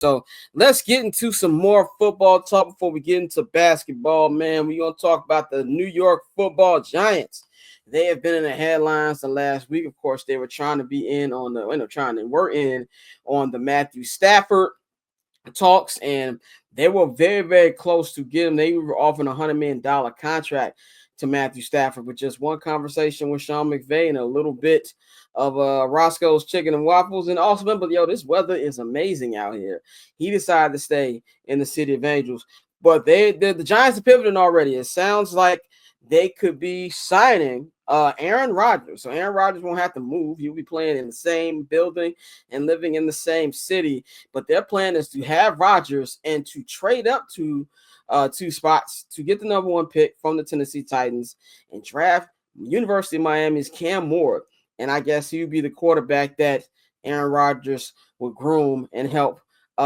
So let's get into some more football talk before we get into basketball, man. We're going to talk about the New York Football Giants. They have been in the headlines the last week. Of course, they were trying to be in on the Matthew Stafford talks, and they were very, very close to get him. They were offering $100 million contract to Matthew Stafford with just one conversation with Sean McVay and a little bit of Roscoe's Chicken and Waffles. And also remember, this weather is amazing out here. He decided to stay in the city of Angels, but the Giants are pivoting already. It sounds like they could be signing Aaron Rodgers. So Aaron Rodgers won't have to move. He'll be playing in the same building and living in the same city. But their plan is to have Rodgers and to trade up to 2 spots to get the number 1 pick from the Tennessee Titans and draft University of Miami's Cam Ward. And I guess he'll be the quarterback that Aaron Rodgers will groom and help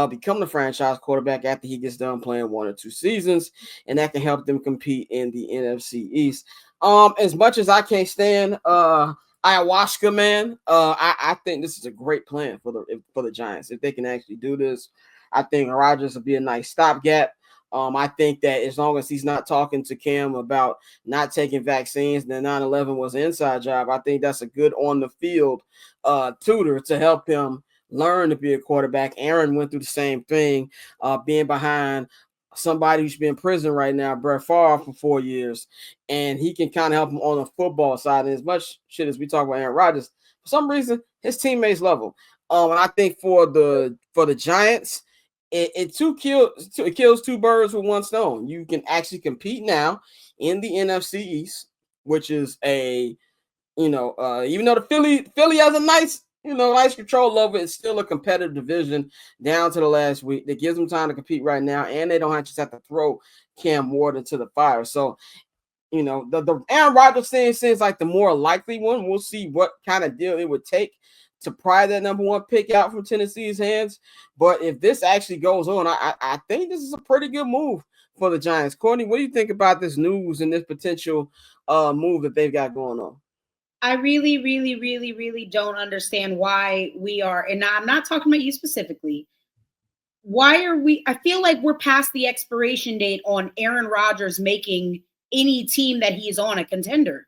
become the franchise quarterback after he gets done playing 1 or 2 seasons, and that can help them compete in the NFC East. As much as I can't stand ayahuasca, man, I think this is a great plan for the Giants. If they can actually do this, I think Rodgers will be a nice stopgap. I think that as long as he's not talking to Cam about not taking vaccines, then 9/11 was an inside job. I think that's a good on the field tutor to help him learn to be a quarterback. Aaron went through the same thing, being behind somebody who's been in prison right now, Brett Favre, for 4 years, and he can kind of help him on the football side. And as much shit as we talk about Aaron Rodgers, for some reason his teammates love him. And I think for the Giants, it kills 2 birds with 1 stone. You can actually compete now in the NFC East, which is even though the Philly has a nice control over it, it's still a competitive division down to the last week. That gives them time to compete right now, and they don't just have to throw Cam Ward into the fire. So, the Aaron Rodgers thing seems like the more likely one. We'll see what kind of deal it would take to pry that number 1 pick out from Tennessee's hands. But if this actually goes on, I think this is a pretty good move for the Giants. Courtney, what do you think about this news and this potential move that they've got going on? I really, really, really, really don't understand why we are, and I'm not talking about you specifically. I feel like we're past the expiration date on Aaron Rodgers making any team that he's on a contender.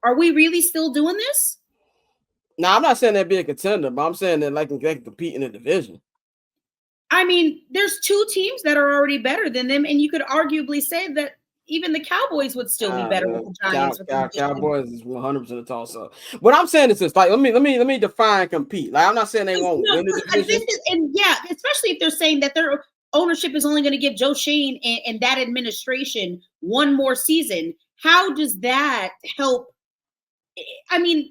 Are we really still doing this? No, I'm not saying they'd be a contender, but I'm saying that they can compete in the division. I mean, there's 2 teams that are already better than them, and you could arguably say that even the Cowboys would still be better with the Giants. Cowboys is 100% a toss-up. What I'm saying is this: like, let me define compete. Like, I'm not saying they won't win the division. Especially if they're saying that their ownership is only going to give Joe Shane and that administration 1 more season. How does that help? I mean,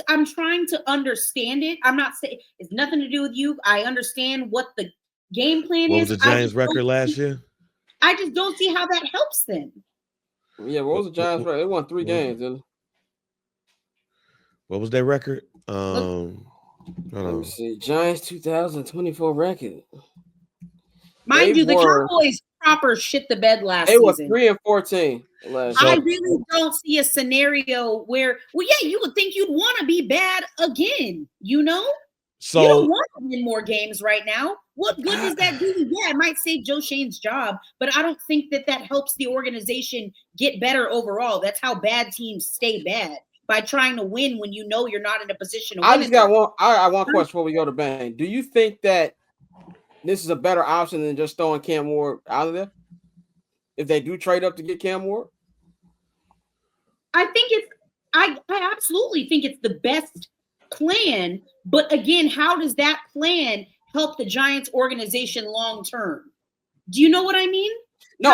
I'm trying to understand it. I'm not saying it's nothing to do with you. I understand what the game plan is. What was the Giants' record last year? I just don't see how that helps them. Yeah, what was the Giants' record? They won 3 games. What was their record? Let me see. Giants 2024 record. Mind you, the Cowboys proper shit the bed last season. They were 3-14. I really don't see a scenario where, you would think you'd want to be bad again, So you don't want to win more games right now. What good does that do? Yeah, it might save Joe Shane's job, but I don't think that helps the organization get better overall. That's how bad teams stay bad, by trying to win when you know you're not in a position to win. I just got one question before we go to Bang. Do you think that this is a better option than just throwing Cam Ward out of there? If they do trade up to get Cam Ward? I absolutely think it's the best plan, but again, how does that plan help the Giants organization long term? Do you know what I mean? No,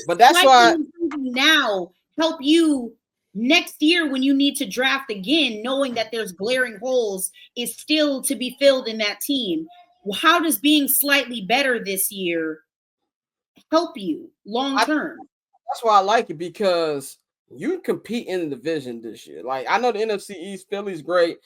but that's why now help you next year when you need to draft again, knowing that there's glaring holes is still to be filled in that team. Well, how does being slightly better this year help you long term? That's why I like it, because you compete in the division this year. Like, I know the NFC East, Philly's great,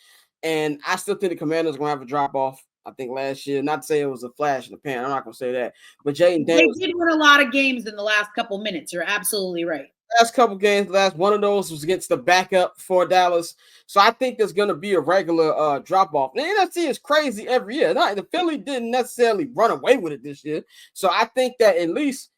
and I still think the Commanders are going to have a drop-off. I think last year, not to say it was a flash in the pan, I'm not going to say that, but Jaden Daniels, they did win a lot of games in the last couple minutes. You're absolutely right. last couple games, last one of those was against the backup for Dallas. So I think there's going to be a regular drop off. The NFC is crazy every year. The Philly didn't necessarily run away with it this year. So I think that at least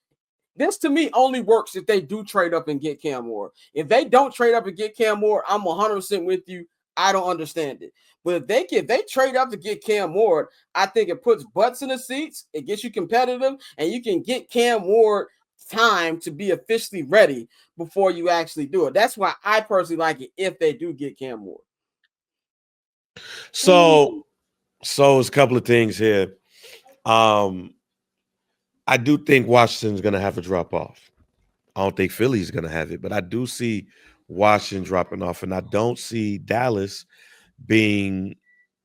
this to me only works if they do trade up and get Cam Ward. If they don't trade up and get Cam Ward, I'm 100% with you. I don't understand it. But if they trade up to get Cam Ward, I think it puts butts in the seats. It gets you competitive, and you can get Cam Ward time to be officially ready before you actually do it. That's why I personally like it if they do get Cam Ward. So it's a couple of things here. I do think Washington's going to have a drop off. I don't think Philly's going to have it, but I do see Washington dropping off, and I don't see Dallas being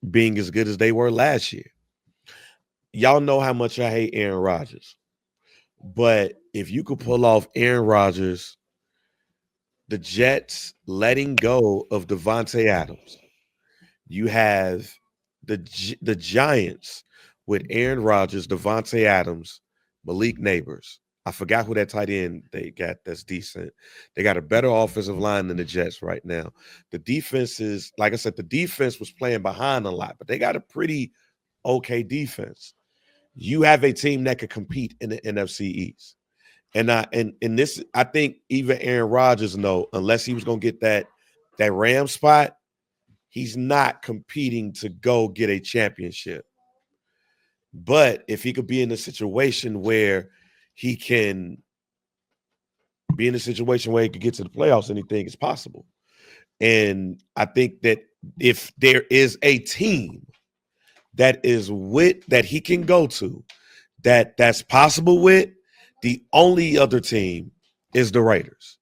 as good as they were last year. Y'all know how much I hate Aaron Rodgers, but if you could pull off Aaron Rodgers, the Jets letting go of Devontae Adams, you have the Giants with Aaron Rodgers, Devontae Adams, Malik Neighbors. I forgot who that tight end they got that's decent. They got a better offensive line than the Jets right now. The defense is, like I said, the defense was playing behind a lot, but they got a pretty okay defense. You have a team that could compete in the NFC East. And this, I think even Aaron Rodgers know, unless he was going to get that Ram spot, he's not competing to go get a championship. But if he could be in a situation where he can be in a situation where he could get to the playoffs, anything is possible. And I think that if there is a team that he can go to, that's possible with, the only other team is the Raiders.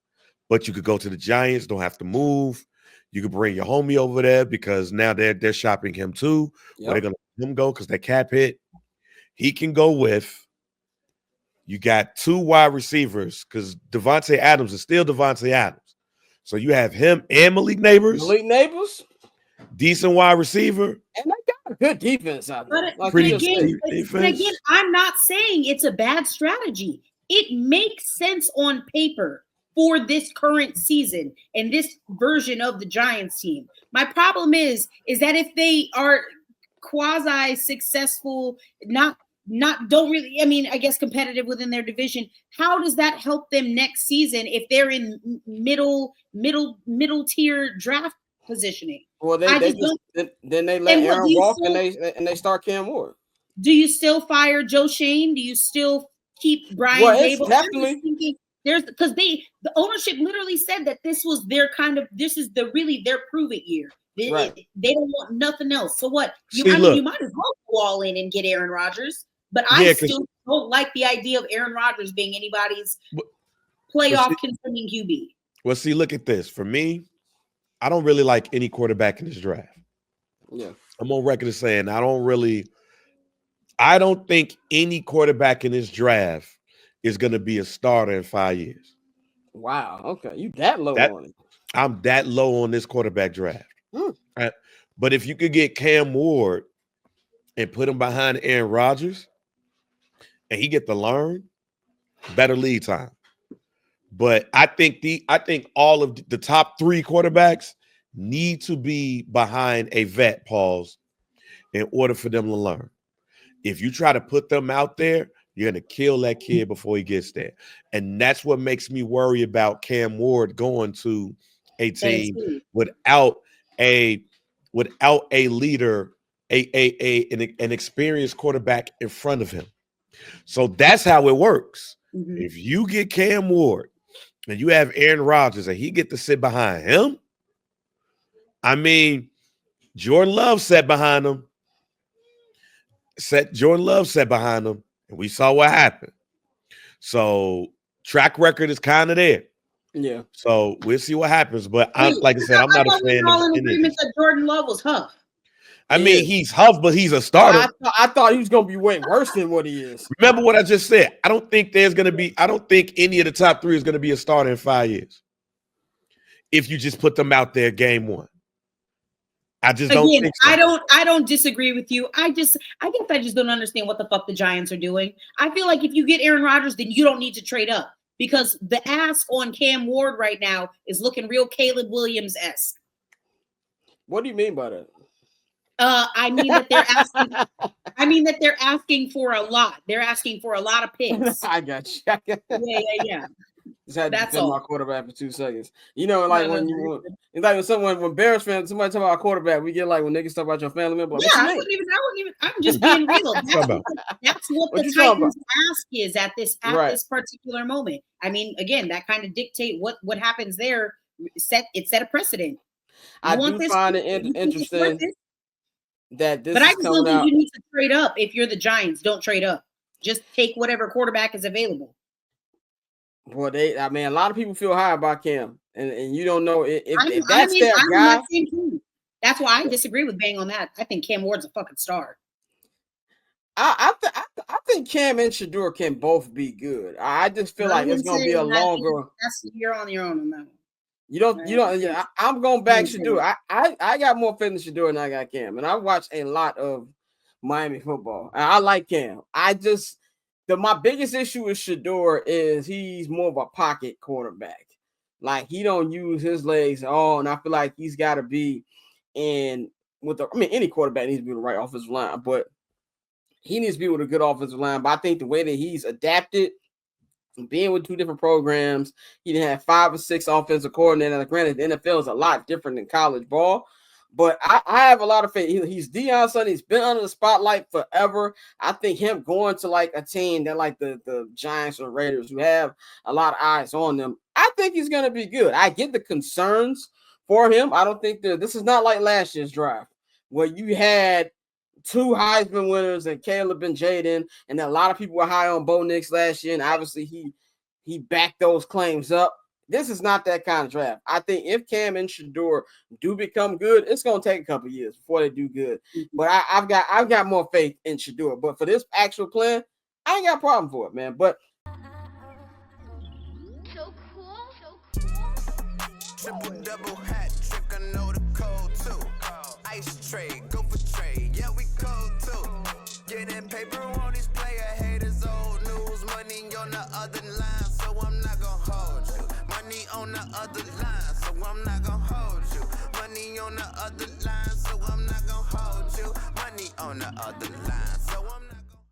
But you could go to the Giants, don't have to move. You could bring your homie over there because now they're shopping him too. Yep. Or they're going to let him go because that cap hit. He can go with. You got 2 wide receivers because Devontae Adams is still Devontae Adams. So you have him and Malik Neighbors. Decent wide receiver. And they got a good defense out there. But again, I'm not saying it's a bad strategy. It makes sense on paper for this current season and this version of the Giants team. My problem is that if they are quasi-successful, don't really, I mean, I guess competitive within their division, how does that help them next season if they're in middle tier draft positioning? Well, then they let Aaron walk and they start Cam Ward. Do you still fire Joe Shane? Do you still keep Brian Dable? Definitely. Because the ownership literally said that this was their their prove it year. They don't want nothing else. So what? You might as well go all in and get Aaron Rodgers. But I still don't like the idea of Aaron Rodgers being anybody's playoff contending QB. Well, see, look at this. For me, I don't really like any quarterback in this draft. Yeah. I'm on record as saying I don't think any quarterback in this draft is going to be a starter in 5 years. Wow. Okay. You that low on it. I'm that low on this quarterback draft. Right? But if you could get Cam Ward and put him behind Aaron Rodgers and he get to learn, better lead time. But I think all of the top 3 quarterbacks need to be behind a vet pause in order for them to learn. If you try to put them out there, you're going to kill that kid before he gets there. And that's what makes me worry about Cam Ward going to a team without a leader, an experienced quarterback in front of him. So that's how it works. Mm-hmm. If you get Cam Ward and you have Aaron Rodgers and he get to sit behind him, I mean, Jordan Love sat behind him. Jordan Love sat behind him, and we saw what happened. So track record is kind of there. Yeah. So we'll see what happens. But I'm not a fan of agreement that Jordan Love was huff. I mean, he's huff, but he's a starter. I thought he was going to be way worse than what he is. Remember what I just said. I don't think any of the top 3 is going to be a starter in 5 years. If you just put them out there game 1. I just don't think so. I don't disagree with you. I guess I just don't understand what the fuck the Giants are doing. I feel like if you get Aaron Rodgers, then you don't need to trade up. because the ask on Cam Ward right now is looking real Caleb Williams-esque. What do you mean by that? I mean that they're asking. I mean that they're asking for a lot. They're asking for a lot of picks. I got you. Yeah. Just had to That's defend all. my quarterback for 2 seconds. You know, like when Bears fans, somebody talk about our quarterback, we get like when niggas talk about your family member. Like, yeah, I wouldn't even. I'm just being real. That's what the Titans ask is at this particular moment. I mean, again, that kind of dictate what happens there. It set a precedent. I do find it interesting that this. But I just don't think you need to trade up. If you're the Giants, don't trade up. Just take whatever quarterback is available. Well, a lot of people feel high about Cam, and you don't know if that's their guy. That's why I disagree with Bang on that. I think Cam Ward's a fucking star. I think Cam and Shedeur can both be good. I just feel like it's gonna be a longer. You're on your own on that one. You don't. Yeah, I'm going back Shedeur. I got more faith in Shedeur than I got Cam, and I watched a lot of Miami football. And I like Cam. My biggest issue with Shedeur is he's more of a pocket quarterback. Like he don't use his legs at all, and I feel like he's got to be any quarterback needs to be the right offensive line, but he needs to be with a good offensive line. But I think the way that he's adapted, being with 2 different programs, he didn't have 5 or 6 offensive coordinators. Now, granted, the NFL is a lot different than college ball. But I have a lot of faith. He's Deion's son. He's been under the spotlight forever. I think him going to like a team that like the Giants or Raiders who have a lot of eyes on them, I think he's going to be good. I get the concerns for him. I don't think this is not like last year's draft where you had 2 Heisman winners and Caleb and Jaden, and a lot of people were high on Bo Nix last year, and obviously he backed those claims up. This is not that kind of draft. I think if Cam and Shedeur do become good, it's going to take a couple of years before they do good. But I've got more faith in Shedeur. But for this actual plan, I ain't got a problem for it, man. But so cool. Triple double hat trick, I know the code too. Ice trade, go for trade, yeah we cold too. Getting paper on these player haters, old news, money on the other line, so I'm not gonna hold you. Money on the other line, so I'm not gonna hold you. Money on the other line, so I'm not gonna hold you. Money on the other line, so I'm not